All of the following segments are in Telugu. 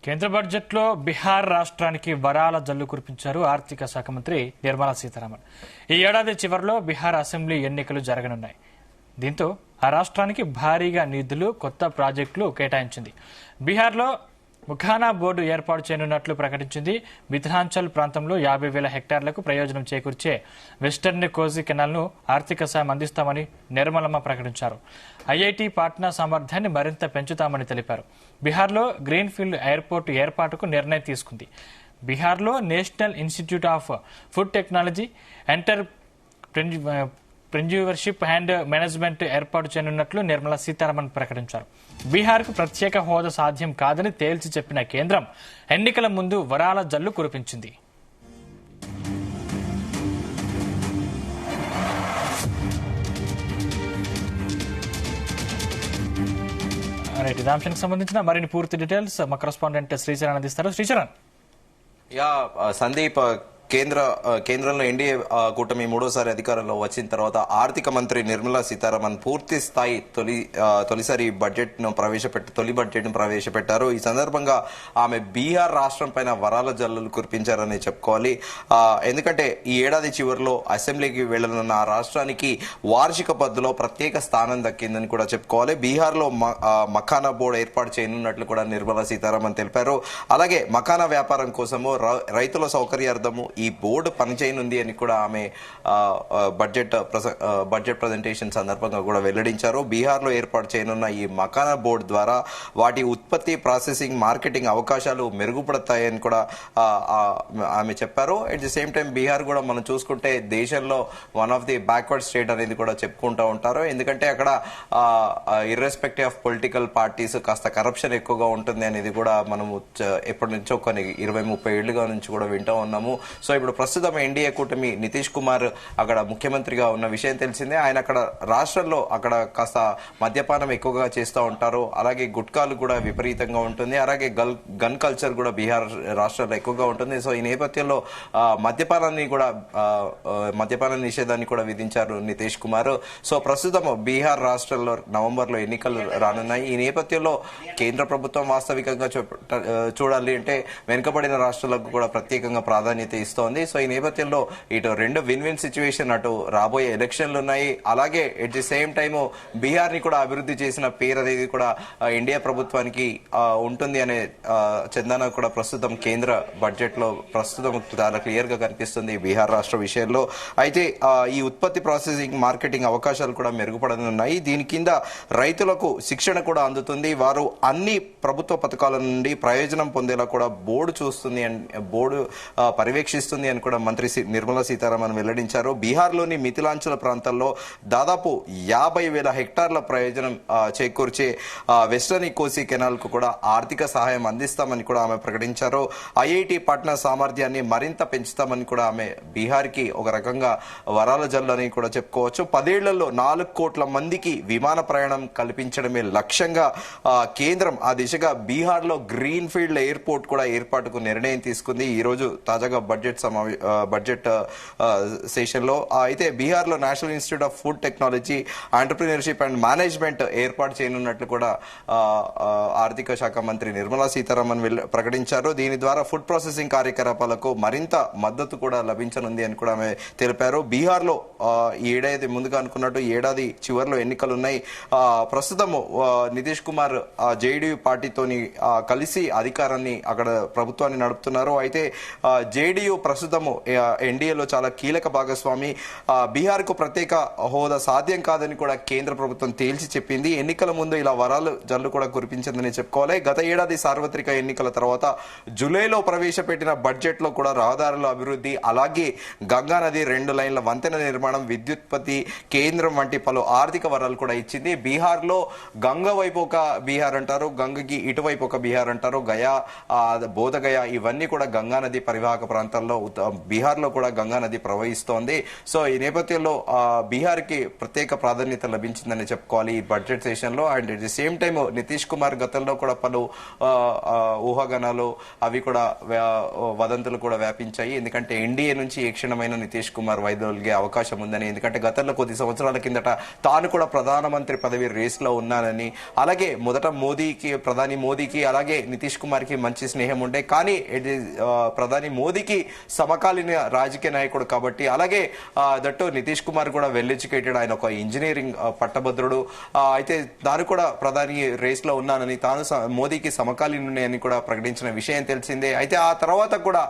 కేంద్ర బడ్జెట్లో బీహార్ రాష్ట్రానికి వరాల జల్లు కురిపించారు ఆర్థిక శాఖ మంత్రి నిర్మలా సీతారామన్. ఈ ఏడాది చివరిలో బీహార్ అసెంబ్లీ ఎన్నికలు జరగనున్నాయి. దీంతో ఆ రాష్ట్రానికి భారీగా నిధులు, కొత్త ప్రాజెక్టులు కేటాయించింది. బీహార్లో ముఖానా బోర్డు ఏర్పాటు చేయనున్నట్లు ప్రకటించింది. మిథిలాంచల్ ప్రాంతంలో 50,000 హెక్టార్లకు ప్రయోజనం చేకూర్చే వెస్టర్న్ కోజీ కెనాల్ను ఆర్థిక సాయం అందిస్తామని నిర్మలమ్మ ప్రకటించారు. ఐఐటి పాట్నా సామర్థ్యాన్ని మరింత పెంచుతామని తెలిపారు. బీహార్లో గ్రీన్ఫీల్డ్ ఎయిర్పోర్టు ఏర్పాటుకు నిర్ణయం తీసుకుంది. బీహార్లో national institute of food technology, entrepreneurship and management ఏర్పాటు చేయనున్నట్లు నిర్మలా సీతారామన్ ప్రకటించారు. బీహార్కు ప్రత్యేక హోదా సాధ్యం కాదని తేల్చి చెప్పిన కేంద్రం ఎన్నికల ముందు వరాల జల్లు కురిపించింది. ఇదే అంశానికి సంబంధించిన మరిన్ని పూర్తి డీటెయిల్స్ మా కరెస్పాండెంట్ శ్రీచరణ్ అందిస్తారు. శ్రీచరణ్. సందీప్, కేంద్రంలో ఎన్డీఏ కూటమి మూడోసారి అధికారంలో వచ్చిన తర్వాత ఆర్థిక మంత్రి నిర్మలా సీతారామన్ పూర్తి స్థాయి తొలి బడ్జెట్ ను ప్రవేశపెట్టారు. ఈ సందర్భంగా ఆమె బీహార్ రాష్ట్రం పైన వరాల జల్లులు కురిపించారని చెప్పుకోవాలి. ఎందుకంటే ఈ ఏడాది చివరిలో అసెంబ్లీకి వెళ్లనున్న ఆ రాష్ట్రానికి వార్షిక పద్దులో ప్రత్యేక స్థానం దక్కిందని కూడా చెప్పుకోవాలి. బీహార్లో మఖానా బోర్డు ఏర్పాటు చేయనున్నట్లు కూడా నిర్మలా సీతారామన్ తెలిపారు. అలాగే మఖానా వ్యాపారం కోసము రైతుల సౌకర్యార్థము ఈ బోర్డు పనిచేయనుంది అని కూడా ఆమె బడ్జెట్ ప్రజెంటేషన్ సందర్భంగా కూడా వెల్లడించారు. బీహార్లో ఏర్పాటు చేయనున్న ఈ మఖానా బోర్డు ద్వారా వాటి ఉత్పత్తి, ప్రాసెసింగ్, మార్కెటింగ్ అవకాశాలు మెరుగుపడతాయని కూడా ఆమె చెప్పారు. At the same time Bihar కూడా మనం చూసుకుంటే దేశంలో one of the backward state అనేది కూడా చెప్పుకుంటూ ఉంటారు. ఎందుకంటే అక్కడ ఇర్రెస్పెక్టివ్ ఆఫ్ పొలిటికల్ పార్టీస్ కాస్త కరప్షన్ ఎక్కువగా ఉంటుంది అనేది కూడా మనము ఎప్పటి నుంచో కొన్ని 20-30 ఏళ్లుగా నుంచి కూడా వింటూ ఉన్నాము. సో ఇప్పుడు ప్రస్తుతం ఎన్డీఏ కూటమి నితీష్ కుమార్ అక్కడ ముఖ్యమంత్రిగా ఉన్న విషయం తెలిసిందే. ఆయన అక్కడ రాష్ట్రంలో కాస్త మద్యపానం ఎక్కువగా చేస్తూ ఉంటారు. అలాగే గుట్కాలు కూడా విపరీతంగా ఉంటుంది. అలాగే గన్ కల్చర్ కూడా బీహార్ రాష్ట్రంలో ఎక్కువగా ఉంటుంది. సో ఈ నేపథ్యంలో మద్యపాన నిషేధాన్ని కూడా విధించారు నితీష్ కుమార్. సో ప్రస్తుతం బీహార్ రాష్ట్రంలో నవంబర్లో ఎన్నికలు రానున్నాయి. ఈ నేపథ్యంలో కేంద్ర ప్రభుత్వం వాస్తవికంగా చూడాలి అంటే వెనుకబడిన రాష్ట్రాలకు కూడా ప్రత్యేకంగా ప్రాధాన్యత ఇస్తోంది. సో ఈ నేపథ్యంలో ఇటు రెండు విన్ విన్ సిచ్యువేషన్, అటు రాబోయే ఎలక్షన్లు ఉన్నాయి. అలాగే at the same time Bihar ని కూడా అభివృద్ధి చేసిన పేరు అనేది కూడా ఇండియా ప్రభుత్వానికి ఉంటుంది అనే చందన కూడా ప్రస్తుతం కేంద్ర బడ్జెట్ లో ప్రస్తుతం చాలా క్లియర్ గా కనిపిస్తుంది బీహార్ రాష్ట్ర విషయంలో. అయితే ఈ ఉత్పత్తి, ప్రాసెసింగ్, మార్కెటింగ్ అవకాశాలు కూడా మెరుగుపడనున్నాయి. దీని కింద రైతులకు శిక్షణ కూడా అందుతుంది. వారు అన్ని ప్రభుత్వ పథకాల నుండి ప్రయోజనం పొందేలా కూడా బోర్డు పర్యవేక్షిస్తుంది అని కూడా మంత్రి నిర్మలా సీతారామన్ వెల్లడించారు. బీహార్లోని మిథిలాంచల్ ప్రాంతాల్లో దాదాపు 50,000 హెక్టార్ల ప్రయోజనం చేకూర్చే వెస్టర్న్ కోసీ కెనాల్ కు కూడా ఆర్థిక సహాయం అందిస్తామని కూడా ఆమె ప్రకటించారు. ఐఐటి పాట్నా సామర్థ్యాన్ని మరింత పెంచుతామని కూడా ఆమె బీహార్ కి ఒక రకంగా వరాల జల్లు అని కూడా చెప్పుకోవచ్చు. 10 ఏళ్లలో 4 కోట్ల మందికి విమాన ప్రయాణం కల్పించడమే లక్ష్యంగా కేంద్రం ఆ దిశగా బీహార్ లో గ్రీన్ ఫీల్డ్ ఎయిర్పోర్ట్ కూడా ఏర్పాటుకు నిర్ణయం తీసుకుంది. ఈ రోజు తాజాగా బడ్జెట్ సెషన్ లో అయితే బీహార్ లో national institute of food technology, entrepreneurship and management ఏర్పాటు చేయనున్నట్లు కూడా ఆర్థిక శాఖ మంత్రి నిర్మలా సీతారామన్ ప్రకటించారు. దీని ద్వారా ఫుడ్ ప్రాసెసింగ్ కార్యకలాపాలకు మరింత మద్దతు కూడా లభించనుంది అని కూడా ఆమె తెలిపారు. బీహార్ లో ఈ ఏడాది ముందుగా అనుకున్నట్టు ఏడాది చివరిలో ఎన్నికలు ఉన్నాయి. ప్రస్తుతం నితీష్ కుమార్ జేడీయూ పార్టీతోని కలిసి అధికారాన్ని అక్కడ ప్రభుత్వాన్ని నడుపుతున్నారు. అయితే జేడీయూ ప్రస్తుతము ఎన్డీఏలో చాలా కీలక భాగస్వామి. బీహార్ కు ప్రత్యేక హోదా సాధ్యం కాదని కూడా కేంద్ర ప్రభుత్వం తేల్చి చెప్పింది. ఎన్నికల ముందు ఇలా వరాలు జల్లు కూడా కురిపించిందని చెప్పుకోవాలి. గత ఏడాది సార్వత్రిక ఎన్నికల తర్వాత జూలైలో ప్రవేశపెట్టిన బడ్జెట్ లో కూడా రహదారుల అభివృద్ధి, అలాగే గంగా నది 2 లైన్ల వంతెన నిర్మాణం, విద్యుత్పత్తి కేంద్రం వంటి పలు ఆర్థిక వరాలు కూడా ఇచ్చింది. బీహార్ లో గంగ వైపు ఒక బీహార్ అంటారు, గంగకి ఇటువైపు ఒక బీహార్ అంటారు. గయా, బోధగయ ఇవన్నీ కూడా గంగా నది పరివాహక ప్రాంతాల్లో రాష్ట్రాల్లో బీహార్ లో కూడా గంగా నది ప్రవహిస్తోంది. సో ఈ నేపథ్యంలో బీహార్ కి ప్రత్యేక ప్రాధాన్యత లభించిందని చెప్పుకోవాలి ఈ బడ్జెట్ సెషన్ లో. And at the same time Nitish Kumar గతంలో కూడా పలు ఊహాగానాలు అవి కూడా వదంతులు కూడా వ్యాపించాయి. ఎందుకంటే ఎన్డీఏ నుంచి ఏ క్షణమైన నితీష్ కుమార్ వైదొలిగే అవకాశం ఉందని, ఎందుకంటే గతంలో కొద్ది సంవత్సరాల కిందట తాను కూడా ప్రధానమంత్రి పదవి రేస్ లో ఉన్నానని, అలాగే మొదట ప్రధాని మోదీకి అలాగే నితీష్ కుమార్ కి మంచి స్నేహం ఉండే, కానీ ప్రధాని మోదీకి సమకాలీన రాజకీయ నాయకుడు కాబట్టి, అలాగే దట్టు నితీష్ కుమార్ కూడా వెల్ ఎడ్యుకేటెడ్, ఆయన ఒక ఇంజనీరింగ్ పట్టభద్రుడు, అయితే తాను కూడా ప్రధాని రేస్ లో ఉన్నానని, తాను మోదీకి సమకాలీనుని అని కూడా ప్రకటించిన విషయం తెలిసిందే. అయితే ఆ తర్వాత కూడా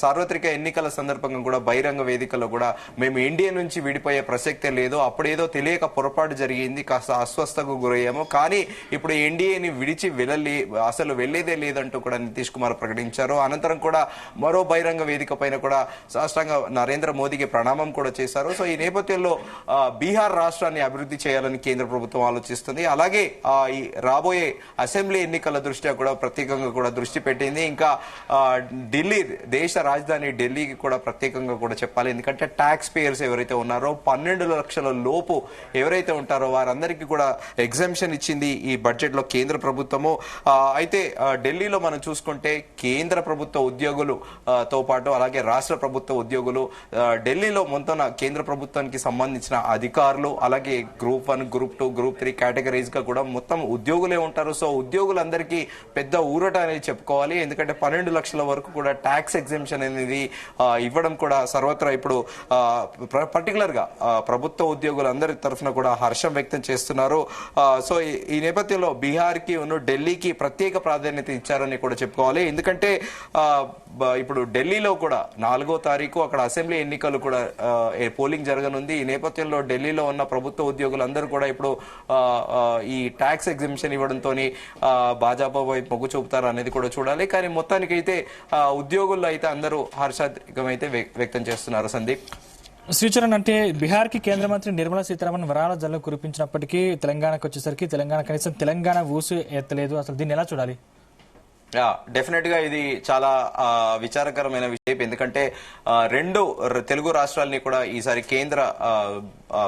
సార్వత్రిక ఎన్నికల సందర్భంగా కూడా బహిరంగ వేదికలో కూడా మేము ఎన్డీఏ నుంచి విడిపోయే ప్రసక్తే లేదు, అప్పుడేదో తెలియక పొరపాటు జరిగింది, కాస్త అస్వస్థకు గురయ్యాము, కానీ ఇప్పుడు ఎన్డీఏని విడిచి అసలు వెళ్లేదే లేదంటూ కూడా నితీష్ కుమార్ ప్రకటించారు. అనంతరం కూడా మరో బహిరంగ వేదిక పైన కూడా సాష్టాంగ నరేంద్ర మోదీకి ప్రణామం కూడా చేశారు. సో ఈ నేపథ్యంలో బీహార్ రాష్ట్రాన్ని అభివృద్ధి చేయాలని కేంద్ర ప్రభుత్వం ఆలోచిస్తుంది. అలాగే ఈ రాబోయే అసెంబ్లీ ఎన్నికల దృష్ట్యా కూడా ప్రత్యేకంగా కూడా దృష్టి పెట్టింది. ఇంకా ఢిల్లీ, దేశ రాజధాని ఢిల్లీకి కూడా ప్రత్యేకంగా కూడా చెప్పాలి. ఎందుకంటే ట్యాక్స్ పేయర్స్ ఎవరైతే ఉన్నారో 12 లక్షల లోపు ఎవరైతే ఉంటారో వారందరికీ కూడా ఎగ్జామ్షన్ ఇచ్చింది ఈ బడ్జెట్ లో కేంద్ర ప్రభుత్వము. అయితే ఢిల్లీలో మనం చూసుకుంటే కేంద్ర ప్రభుత్వ ఉద్యోగులు తో పాటు అలాగే రాష్ట్ర ప్రభుత్వ ఉద్యోగులు, ఢిల్లీలో మొత్తం కేంద్ర ప్రభుత్వానికి సంబంధించిన అధికారులు, అలాగే గ్రూప్ 1, గ్రూప్ 2, గ్రూప్ 3 కేటగిరీస్ గా కూడా మొత్తం ఉద్యోగులే ఉంటారు. సో ఉద్యోగులందరికీ పెద్ద ఊరట అనేది చెప్పుకోవాలి. ఎందుకంటే 12 లక్షల వరకు కూడా ట్యాక్స్ ఎగ్జామ్షన్ అనేది ఇవ్వడం కూడా సర్వత్రా ఇప్పుడు పర్టికులర్ గా ప్రభుత్వ ఉద్యోగులందరి తరఫున కూడా హర్షం వ్యక్తం చేస్తున్నారు. సో ఈ నేపథ్యంలో బీహార్ కి ఢిల్లీకి ప్రత్యేక ప్రాధాన్యత ఇచ్చారని కూడా చెప్పుకోవాలి. ఎందుకంటే ఇప్పుడు ఢిల్లీలో కూడా 4వ తారీఖు అక్కడ అసెంబ్లీ ఎన్నికలు కూడా పోలింగ్ జరగనుంది. ఈ నేపథ్యంలో ఢిల్లీలో ఉన్న ప్రభుత్వ ఉద్యోగులందరూ కూడా ఇప్పుడు ఈ ట్యాక్స్ ఎగ్జిబిషన్ ఇవ్వడంతో భాజపా వైపు మొగ్గు చూపుతారు అనేది కూడా చూడాలి. కానీ మొత్తానికైతే ఉద్యోగుల్లో అయితే అందరూ హర్షాధికం అయితే వ్యక్తం చేస్తున్నారు. సందీప్, శ్రీచరణ్, అంటే బీహార్ కి కేంద్ర మంత్రి నిర్మలా సీతారామన్ వరాల జల్లు కురిపించినప్పటికీ తెలంగాణకు వచ్చేసరికి కనీసం తెలంగాణ ఊసు ఎత్తలేదు. అసలు దీన్ని ఎలా చూడాలి? డెఫినెట్ గా ఇది చాలా విచారకరమైన విషయం. ఎందుకంటే రెండు తెలుగు రాష్ట్రాలని కూడా ఈసారి కేంద్ర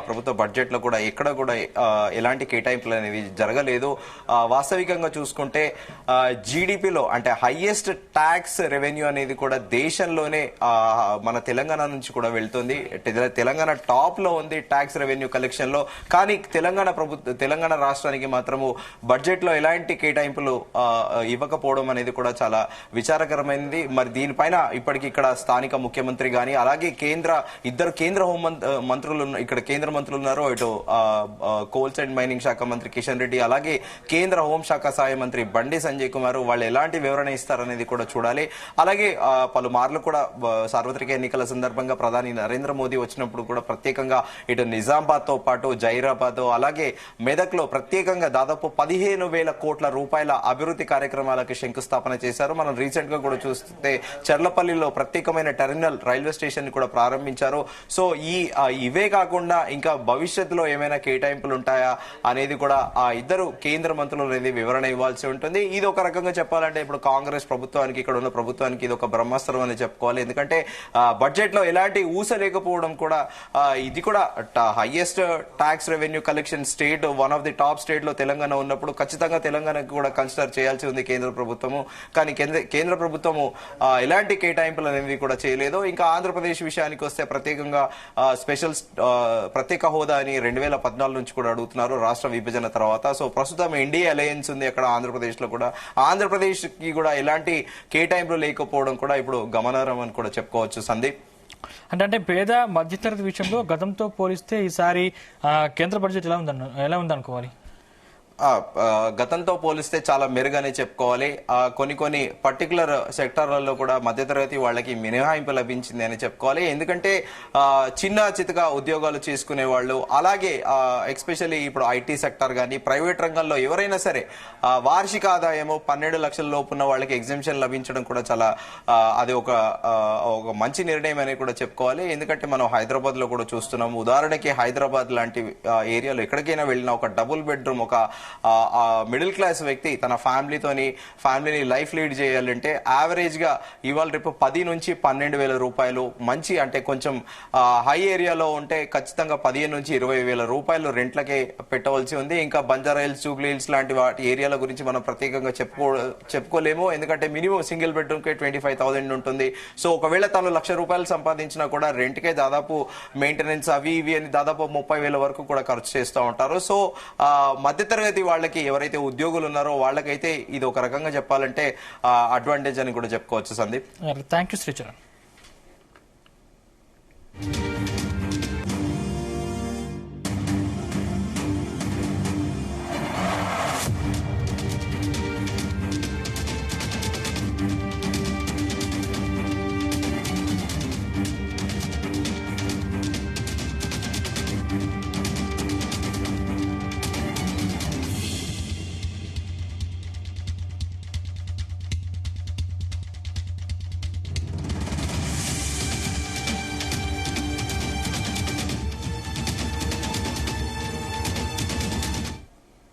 ప్రభుత్వ బడ్జెట్ లో కూడా ఎక్కడ కూడా ఎలాంటి కేటాయింపులు అనేవి జరగలేదు. వాస్తవికంగా చూసుకుంటే జీడిపిలో అంటే హైయెస్ట్ ట్యాక్స్ రెవెన్యూ అనేది కూడా దేశంలోనే మన తెలంగాణ నుంచి కూడా వెళ్తుంది. తెలంగాణ టాప్ లో ఉంది ట్యాక్స్ రెవెన్యూ కలెక్షన్ లో. కానీ తెలంగాణ రాష్ట్రానికి మాత్రము బడ్జెట్ లో ఎలాంటి కేటాయింపులు ఇవ్వకపోవడం అనేది కూడా చాలా విచారకరమైనది. మరి దీనిపైన ఇప్పటికి ఇక్కడ స్థానిక ముఖ్యమంత్రి గాని, అలాగే ఇద్దరు కేంద్ర హోం మంత్రులు ఇక్కడ కేంద్ర మంత్రులు ఉన్నారు. ఇటు కోల్స్ అండ్ మైనింగ్ శాఖ మంత్రి కిషన్ రెడ్డి, అలాగే కేంద్ర హోంశాఖ సహాయ మంత్రి బండి సంజయ్ కుమార్, వాళ్ళు ఎలాంటి వివరణ ఇస్తారనేది కూడా చూడాలి. అలాగే పలుమార్లు కూడా సార్వత్రిక ఎన్నికల సందర్భంగా ప్రధాని నరేంద్ర మోదీ వచ్చినప్పుడు కూడా ప్రత్యేకంగా ఇటు నిజామాబాద్ తో పాటు జైరాబాద్, అలాగే మెదక్ లో ప్రత్యేకంగా దాదాపు 15,000 కోట్ల రూపాయల అభివృద్ధి కార్యక్రమాలకు శంకుస్థాపన చేశారు. మనం రీసెంట్ గా కూడా చూస్తే చర్లపల్లిలో ప్రత్యేకమైన టెర్మినల్ రైల్వే స్టేషన్ కూడా ప్రారంభించారు. సో ఇవే కాకుండా ఇంకా భవిష్యత్తులో ఏమైనా కేటాయింపులు ఉంటాయా అనేది కూడా ఆ ఇద్దరు కేంద్ర మంత్రులు అనేది వివరణ ఇవ్వాల్సి ఉంటుంది. ఇది ఒక రకంగా చెప్పాలంటే ఇప్పుడు కాంగ్రెస్ ప్రభుత్వానికి, ఇక్కడ ఉన్న ప్రభుత్వానికి ఇది ఒక బ్రహ్మాస్త్రం అని చెప్పుకోవాలి. ఎందుకంటే బడ్జెట్ లో ఎలాంటి ఊస లేకపోవడం కూడా, ఇది కూడా highest tax revenue collection state, one of the top state లో తెలంగాణ ఉన్నప్పుడు ఖచ్చితంగా తెలంగాణకు కూడా కన్సిడర్ చేయాల్సి ఉంది కేంద్ర ప్రభుత్వము. కానీ కేంద్ర ప్రభుత్వము ఎలాంటి కేటాయింపులు అనేది కూడా చేయలేదు. ఇంకా ఆంధ్రప్రదేశ్ విషయానికి వస్తే ప్రత్యేకంగా ప్రత్యేక హోదా అని 2014 నుంచి కూడా అడుగుతున్నారు రాష్ట్ర విభజన తర్వాత. సో ప్రస్తుతం ఎన్డీఏ అలయన్స్ ఉంది అక్కడ ఆంధ్రప్రదేశ్ లో కూడా. ఆంధ్రప్రదేశ్ కి కూడా ఎలాంటి కేటాయింపులు లేకపోవడం కూడా ఇప్పుడు గమనార్హం అని కూడా చెప్పుకోవచ్చు. సందీప్, అంటే పేద మధ్యతరగతి విషయంలో గతంతో పోలిస్తే ఈసారి కేంద్ర బడ్జెట్ ఎలా ఉందనుకోవాలి? గతంతో పోలిస్తే చాలా మెరుగనే చెప్పుకోవాలి. కొన్ని పర్టికులర్ సెక్టార్లలో కూడా మధ్యతరగతి వాళ్ళకి మినహాయింపు లభించింది అని చెప్పుకోవాలి. ఎందుకంటే చిన్న చితక ఉద్యోగాలు చేసుకునే వాళ్ళు, అలాగే ఎస్పెషల్లీ ఇప్పుడు ఐటీ సెక్టార్ కానీ ప్రైవేట్ రంగంలో ఎవరైనా సరే వార్షిక ఆదాయము 12 లక్షల లోపు ఉన్న వాళ్ళకి ఎగ్జామ్షన్ లభించడం కూడా చాలా అది ఒక మంచి నిర్ణయం అని కూడా చెప్పుకోవాలి. ఎందుకంటే మనం హైదరాబాద్ లో కూడా చూస్తున్నాం. ఉదాహరణకి హైదరాబాద్ లాంటి ఏరియాలో ఎక్కడికైనా వెళ్ళినా ఒక డబుల్ బెడ్రూమ్, ఒక మిడిల్ క్లాస్ వ్యక్తి తన ఫ్యామిలీని లైఫ్ లీడ్ చేయాలంటే యావరేజ్ గా ఇవాళ రేపు 10 నుంచి 12,000 రూపాయలు, మంచి అంటే కొంచెం హై ఏరియాలో ఉంటే ఖచ్చితంగా 15 నుంచి 20,000 రూపాయలు రెంట్లకే పెట్టవలసి ఉంది. ఇంకా బంజారా హిల్స్, జూబ్లీ హిల్స్ లాంటి వాటి ఏరియాల గురించి మనం ప్రత్యేకంగా చెప్పుకోలేము. ఎందుకంటే మినిమం సింగిల్ బెడ్రూమ్ కే 25,000 ఉంటుంది. సో ఒకవేళ తను ₹1,00,000 సంపాదించినా కూడా రెంట్కే దాదాపు మెయింటెనెన్స్ అవి ఇవి అని దాదాపు 30,000 వరకు కూడా ఖర్చు చేస్తూ ఉంటారు. సో మధ్యతరగతి వాళ్ళకి, ఎవరైతే ఉద్యోగులు ఉన్నారో వాళ్ళకైతే ఇది ఒక రకంగా చెప్పాలంటే అడ్వాంటేజ్ అని కూడా చెప్పుకోవచ్చు సందీప్. Thank you Sricharan.